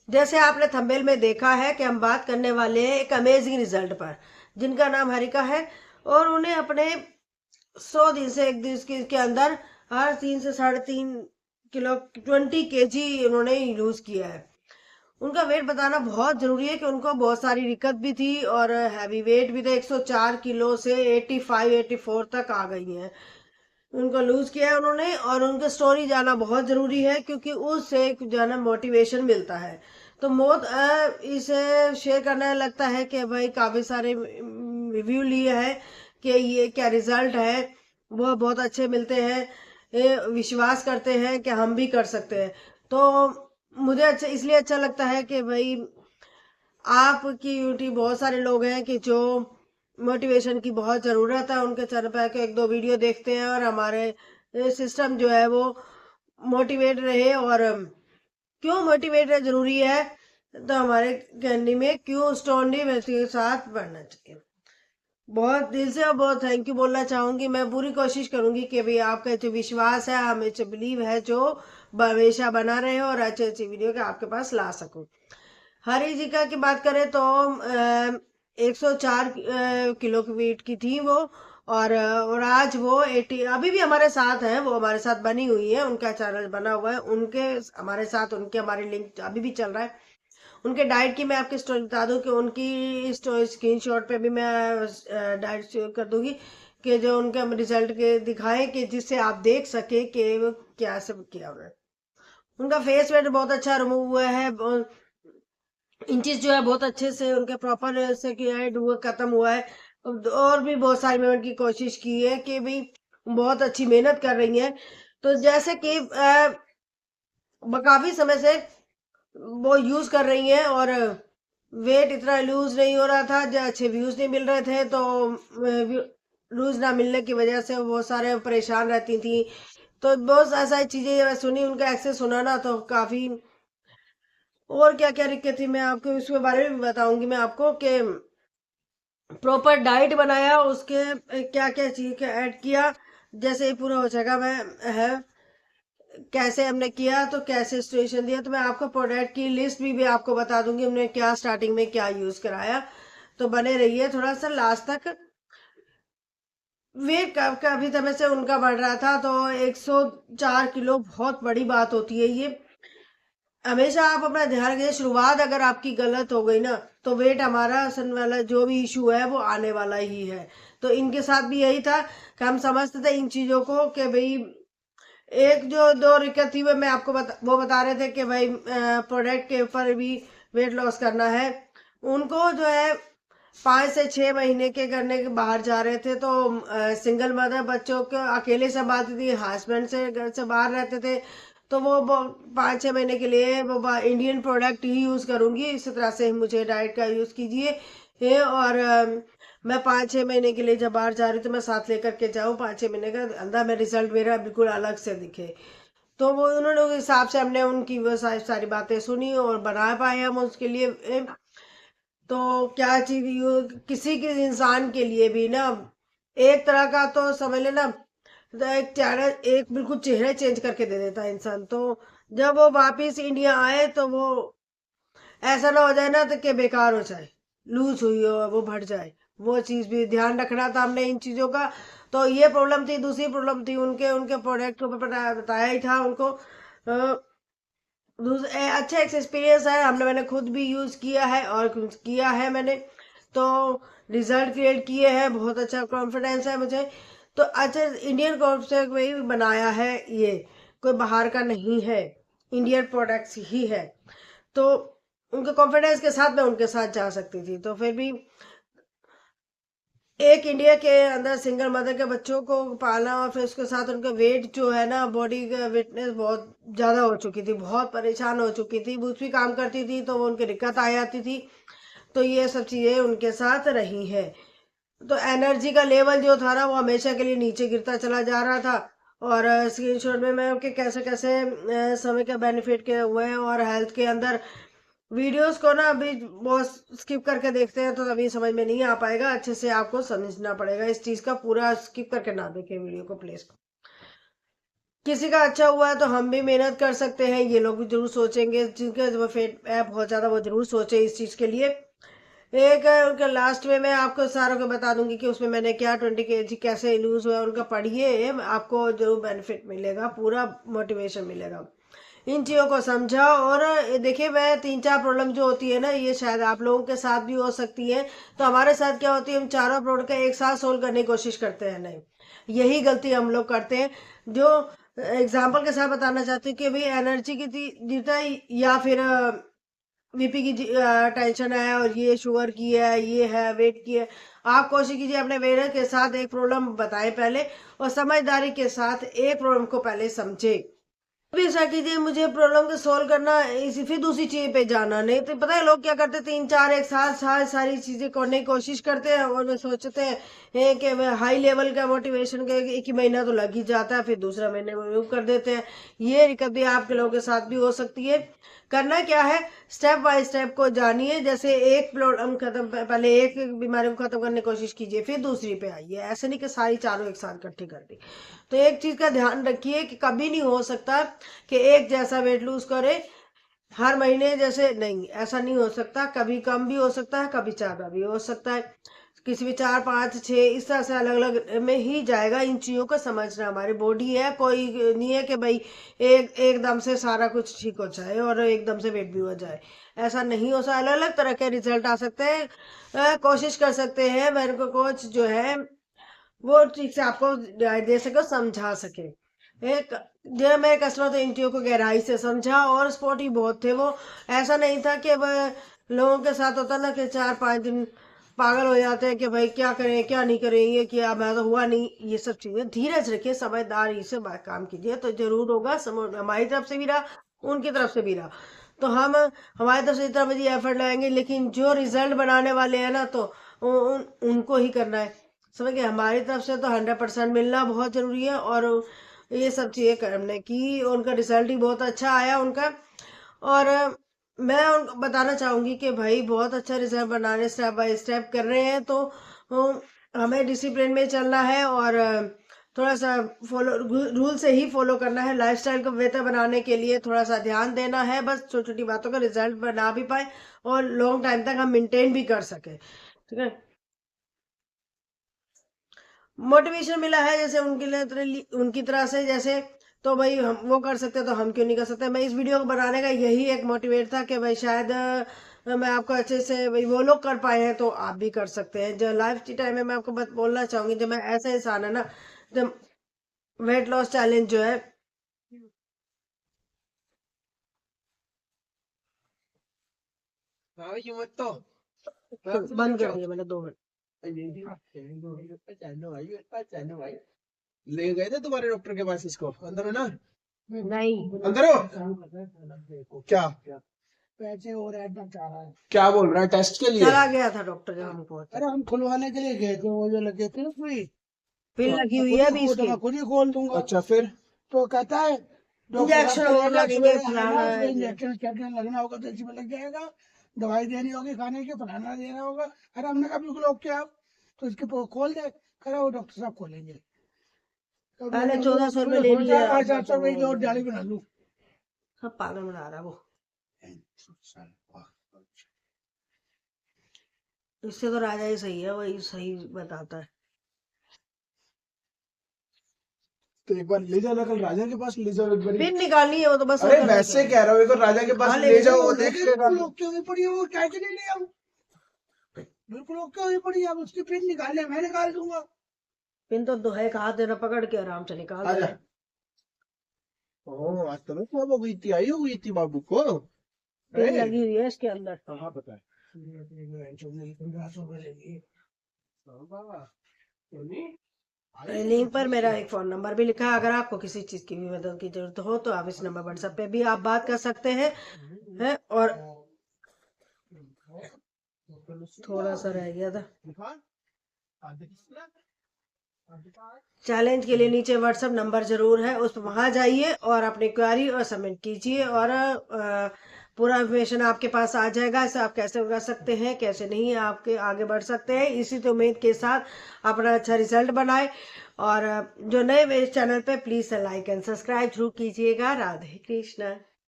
जैसे आपने थंबनेल में देखा है कि हम बात करने वाले हैं एक अमेजिंग रिजल्ट पर, जिनका नाम हरिका है। और उन्हें अपने 100 दिन से एक दिन के अंदर हर 3 से 3.5 किलो 20 kg उन्होंने लूज किया है। उनका वेट बताना बहुत जरूरी है कि उनको बहुत सारी दिक्कत भी थी और हैवी वेट भी था। 104 किलो से 85-84 तक आ गई हैं। उनको लूज किया है उन्होंने, और उनकी स्टोरी जाना बहुत जरूरी है क्योंकि उससे जो है ना मोटिवेशन मिलता है। तो मौत इसे शेयर करने लगता है कि भाई काफी सारे रिव्यू लिए हैं कि ये क्या रिजल्ट है, वो बहुत अच्छे मिलते हैं। ये विश्वास करते हैं कि हम भी कर सकते हैं। तो मुझे अच्छा इसलिए अच्छा लगता है कि भाई आपकी यूट्यूब बहुत सारे लोग हैं कि जो मोटिवेशन की बहुत ज़रूरत है, उनके चैनल पर के एक दो वीडियो देखते हैं और हमारे सिस्टम जो है वो मोटिवेट रहे। और क्यों मोटिवेट जरूरी है, तो हमारे कहने में क्यों स्टोनली व्यक्ति के साथ बढ़ना चाहिए। बहुत दिल से और बहुत थैंक यू बोलना चाहूंगी। मैं पूरी कोशिश करूंगी कि भाई आपका जो विश्वास है, हमें जो बिलीव है, जो हमेशा बना रहे और अच्छे अच्छे वीडियो के आपके पास ला सकूं। हरिजिका की बात करें तो 104 किलो की वेट की थी वो। और आज वो 80 अभी भी हमारे साथ हैं, वो हमारे साथ बनी हुई है, उनका चैनल बना हुआ है, उनके हमारे साथ उनके हमारे लिंक अभी भी चल रहा है। उनके डाइट की मैं आपकी स्टोरी बता दूं कि उनकी स्टोरी स्क्रीनशॉट पे भी मैं डाइट शेयर कर दूंगी कि जो उनके रिजल्ट के दिखाए कि जिससे आप देख सके कि वो क्या सब किया उन्होंने। उनका फेस वेट बहुत अच्छा रिमूव हुआ है। इंचेस जो है बहुत अच्छे से उनके प्रॉपर से किया है, वो खत्म हुआ है। और भी बहुत सारी मैंने उनकी कोशिश की है कि भाई बहुत अच्छी मेहनत कर रही हैं। तो जैसे कि काफी समय से वो यूज कर रही हैं और वेट इतना लूज नहीं हो रहा था, जो अच्छे व्यूज नहीं मिल रहे थे, तो लूज ना मिलने की वजह से वो बहुत सारे परेशान रहती थी। तो बहुत ऐसा चीजें जब सुनी, उनका एक्सेस सुना ना, तो काफी और क्या क्या दिक्कत थी मैं आपको इसके बारे में बताऊंगी। मैं आपको कि प्रॉपर डाइट बनाया, उसके क्या क्या चीज ऐड किया, जैसे ही पूरा हो जाएगा मैं है कैसे हमने किया, तो कैसे सिचुएशन दिया, तो मैं आपको प्रोडक्ट की लिस्ट भी आपको बता दूंगी हमने क्या स्टार्टिंग में क्या यूज कराया। तो बने रहिए थोड़ा सा लास्ट तक। वेट काफी समय से उनका बढ़ रहा था, तो 104 किलो बहुत बड़ी बात होती है ये। हमेशा आप अपना ध्यान रखिए, शुरुआत अगर आपकी गलत हो गई ना, तो वेट हमारा असल वाला जो भी इशू है वो आने वाला ही है। तो इनके साथ भी यही था कि हम समझते थे इन चीजों को कि भाई एक जो दो दिक्कत थी वो मैं आपको वो बता रहे थे कि भाई प्रोडक्ट के ऊपर भी वेट लॉस करना है। उनको जो है 5 से 6 महीने के करने के बाहर जा रहे थे, तो सिंगल मदर बच्चों को अकेले संभालती थी, हस्बैंड से घर से बाहर रहते थे। तो वो 5-6 महीने के लिए वो इंडियन प्रोडक्ट ही यूज करूंगी, इसी तरह से मुझे डाइट का यूज कीजिए। और मैं 5-6 महीने के लिए जब बाहर जा रही हूँ तो मैं साथ लेकर के जाऊँ, 5-6 महीने का अंदर में रिजल्ट मेरा बिल्कुल अलग से दिखे। तो वो उन्होंने उस हिसाब से हमने उनकी वो सारी सारी बातें सुनी और बना पाए हम उसके लिए। तो क्या चीज किसी किसी इंसान के लिए भी ना एक तरह का तो समझ लेना, तो एक चेहरा एक बिल्कुल चेहरा चेंज करके दे देता है इंसान। तो जब वो वापिस इंडिया आए तो वो ऐसा ना हो जाए ना तो कि बेकार हो जाए, लूज हुई हो वो बढ़ जाए। वो चीज भी ध्यान रखना था हमने इन चीजों का। तो ये प्रॉब्लम थी। दूसरी प्रॉब्लम थी उनके उनके प्रोडक्ट के ऊपर बताया ही था उनको। अच्छा एक्सपीरियंस है, मैंने खुद भी यूज किया है और किया है मैंने। तो रिजल्ट क्रिएट किए हैं, बहुत अच्छा कॉन्फिडेंस है मुझे। तो अच्छा इंडियन कॉप से वही बनाया है ये, कोई बाहर का नहीं है, इंडियन प्रोडक्ट्स ही है। तो उनके कॉन्फिडेंस के साथ मैं उनके साथ जा सकती थी। तो फिर भी एक इंडिया के अंदर सिंगल मदर के बच्चों को पालना और फिर उसके साथ उनका वेट जो है ना, बॉडी का वेटनेस बहुत ज्यादा हो चुकी थी, बहुत परेशान हो चुकी थी, कुछ भी काम करती थी तो वो उनकी दिक्कत आ जाती थी। तो ये सब चीजें उनके साथ रही है। तो एनर्जी का लेवल जो था ना वो हमेशा के लिए नीचे गिरता चला जा रहा था। और स्क्रीनशॉट में मैं उनके कैसे कैसे समय के बेनिफिट के हुए हैं और हेल्थ के अंदर वीडियोस को ना अभी बहुत स्किप करके देखते हैं तो अभी समझ में नहीं आ पाएगा, अच्छे से आपको समझना पड़ेगा इस चीज का, पूरा स्किप करके ना देखें वीडियो को प्लीज। किसी का अच्छा हुआ है तो हम भी मेहनत कर सकते हैं, ये लोग भी जरूर सोचेंगे। जिनके फेट ऐप बहुत ज़्यादा वो जरूर सोचे इस चीज़ के लिए। एक उनका लास्ट में मैं आपको सारों को बता दूंगी कि उसमें मैंने क्या 20 kg कैसे लूज हुआ, उनका पढ़िए, आपको जरूर बेनिफिट मिलेगा, पूरा मोटिवेशन मिलेगा। इन चीज़ों को समझा। और देखिए, मैं 3-4 प्रॉब्लम जो होती है ना, ये शायद आप लोगों के साथ भी हो सकती है। तो हमारे साथ क्या होती है, हम चारों प्रॉब्लम का एक साथ सोल्व करने की कोशिश करते हैं, नहीं, यही गलती हम लोग करते हैं। जो एग्जाम्पल के साथ बताना चाहती हूँ कि भाई एनर्जी की जीता है, या फिर बीपी की टेंशन है, और ये शुगर की है, ये है वेट की है। आप कोशिश कीजिए अपने वेट के साथ एक प्रॉब्लम बताएं पहले, और समझदारी के साथ एक प्रॉब्लम को पहले समझे। भी ऐसा कीजिए, मुझे प्रॉब्लम को सोल्व करना इसी, फिर दूसरी चीज पे जाना नहीं। तो पता है लोग क्या करते हैं, 3-4 एक साथ सारी चीजें करने की कोशिश करते हैं, और वे सोचते हैं कि हाई लेवल का मोटिवेशन के एक ही महीना तो लग ही जाता है, फिर दूसरा महीने में रिमूव कर देते हैं। ये कभी आपके लोगों के साथ भी हो सकती है। करना क्या है, स्टेप बाय स्टेप को जानिए। जैसे एक प्रॉब्लम खत्म, पहले एक बीमारी को खत्म करने की कोशिश कीजिए, फिर दूसरी पे आइए। ऐसे नहीं कि सारी चारों एक साथ इकट्ठी कर दी। तो एक चीज का ध्यान रखिए कि कभी नहीं हो सकता कि एक जैसा वेट लूज करे हर महीने, जैसे नहीं, ऐसा नहीं हो सकता। कभी कम भी हो सकता है, कभी ज्यादा भी हो सकता है। किसी भी 4-5-6 इस तरह से अलग अलग में ही जाएगा। इन चीजों को समझना, हमारी बॉडी है, कोई नहीं है कि भाई एकदम से सारा कुछ ठीक हो जाए और एकदम से वेट भी हो जाए। ऐसा नहीं हो सकता, अलग अलग तरह के रिजल्ट आ सकते हैं। कोशिश कर सकते हैं मेरे को कोच जो है वो ठीक से आपको गाइड दे सके और समझा सके। एक जो मेरे कस्टमर थे, इन चीजों को गहराई से समझा, और स्पोर्टिव बहुत थे वो। ऐसा नहीं था कि वह लोगों के साथ होता ना कि 4-5 दिन पागल हो जाते हैं कि भाई क्या करें क्या नहीं करें, ये किया मैं तो हुआ नहीं। ये सब चीजें धीरज रखिए, समझदारी से काम कीजिए तो जरूर होगा। हमारी तरफ से भी रहा, उनकी तरफ से भी रहा। तो हम हमारी तरफ से इतना बड़ी एफर्ट लगाएंगे, लेकिन जो रिजल्ट बनाने वाले हैं ना, तो उनको ही करना है। समझ गए, हमारी तरफ से तो 100% मिलना बहुत जरूरी है। और ये सब चीजें करने की, उनका रिजल्ट ही बहुत अच्छा आया उनका। और मैं उनको बताना चाहूंगी कि भाई बहुत अच्छा रिजल्ट बनाने स्टेप बाय स्टेप कर रहे हैं, तो हमें डिसिप्लिन में चलना है, और थोड़ा सा फॉलो रूल से ही फॉलो करना है। लाइफस्टाइल को बेहतर बनाने के लिए थोड़ा सा ध्यान देना है, बस छोटी छोटी बातों का रिजल्ट बना भी पाए और लॉन्ग टाइम तक हम मेंटेन भी कर सके। ठीक है, मोटिवेशन मिला है जैसे उनके लिए, उनकी तरह से जैसे, तो भाई हम वो कर सकते तो हम क्यों नहीं कर सकते। मैं इस वीडियो को बनाने का यही एक मोटिवेट था कि भाई शायद मैं आपको अच्छे से, भाई वो लोग कर पाए हैं तो आप भी कर सकते हैं। जो लाइफ की टाइम में मैं आपको बात बोलना चाहूंगी, जब मैं ऐसा इंसान है ना, जब वेट लॉस चैलेंज जो है, बंद कर दिया मैंने 2 मिनट। ले गए थे तुम्हारे डॉक्टर के पास इसको? अंदर हो ना? नहीं, अंदर हो क्या? पैसे और एडमिट चाह रहा है। क्या बोल रहा है? टेस्ट के लिए? चला गया था डॉक्टर जब हम पहुंचे। अरे हम खुलवाने के लिए गए थे, वो जो लगे थे ना कोई, पिन लगी हुई खुद है ही अभी खोल, तो इसकी, मैं खुद ही खोल दूंगा। अच्छा, फिर? तो कहता है डॉक्टर साहब इंजेक्शन के और इंजेक्शन लगेंगे, है फलाना ना, है उसमें ये। इंजेक्शन कैप्टन लगना होगा तो इसमें लग जाएगा, दवाई देनी होगी खाने की, फलाना देना होगा। अरे हमने कहा बिल्कुल ओके आप, तो इसके खोल दे। कह रहा वो डॉक्टर साहब खोलेंगे। तो मैं पहले तो 1400 रुपये ले लिए, सोचा अब 500 रुपए की तो और जाली बना लूं। सब पागल बना रहा है वो। इससे तो राजा ही सही है, वही सही बताता है। तो एक बार ले जाना, कल राजा के पास ले जाओ एक बार। पिन निकालनी है वो तो बस, और अरे करना वैसे क्या कह रहा हूँ, एक बार राजा के पास हाँ, ले लेके जाओ, जाओ, वो देख लेगा। बिल्कुल ओके हुई पड़ी है वो, क्या के लिए ले आऊं? बिल्कुल ओके हुई पड़ी है, अब उसकी पिन निकालने मैं निकाल दूंगा। पिन तो दो है, हाथ देना पकड़ के आराम से निकाल आजा। देना। ओह, आज तुम्हें कब हो गई थी, आई हो गई थी बाबू को? पिन अरे लगी हुई है इसके अंदर। कहाँ पता है? लिंक पर मेरा एक फोन नंबर भी लिखा है, अगर आपको किसी चीज की भी मदद की जरूरत हो तो आप इस नंबर व्हाट्सएप पे भी आप बात कर सकते हैं। और थोड़ा सा रह गया था, चैलेंज के लिए नीचे व्हाट्सएप नंबर जरूर है, उस पर वहां जाइए और अपनी क्वेरी और सबमिट कीजिए। और पूरा इन्फॉर्मेशन आपके पास आ जाएगा, इसे आप कैसे कर सकते हैं, कैसे नहीं आपके आगे बढ़ सकते हैं। इसी तो उम्मीद के साथ अपना अच्छा रिजल्ट बनाए। और जो नए मेरे चैनल पे प्लीज़ लाइक एंड सब्सक्राइब जरूर कीजिएगा। राधे कृष्णा।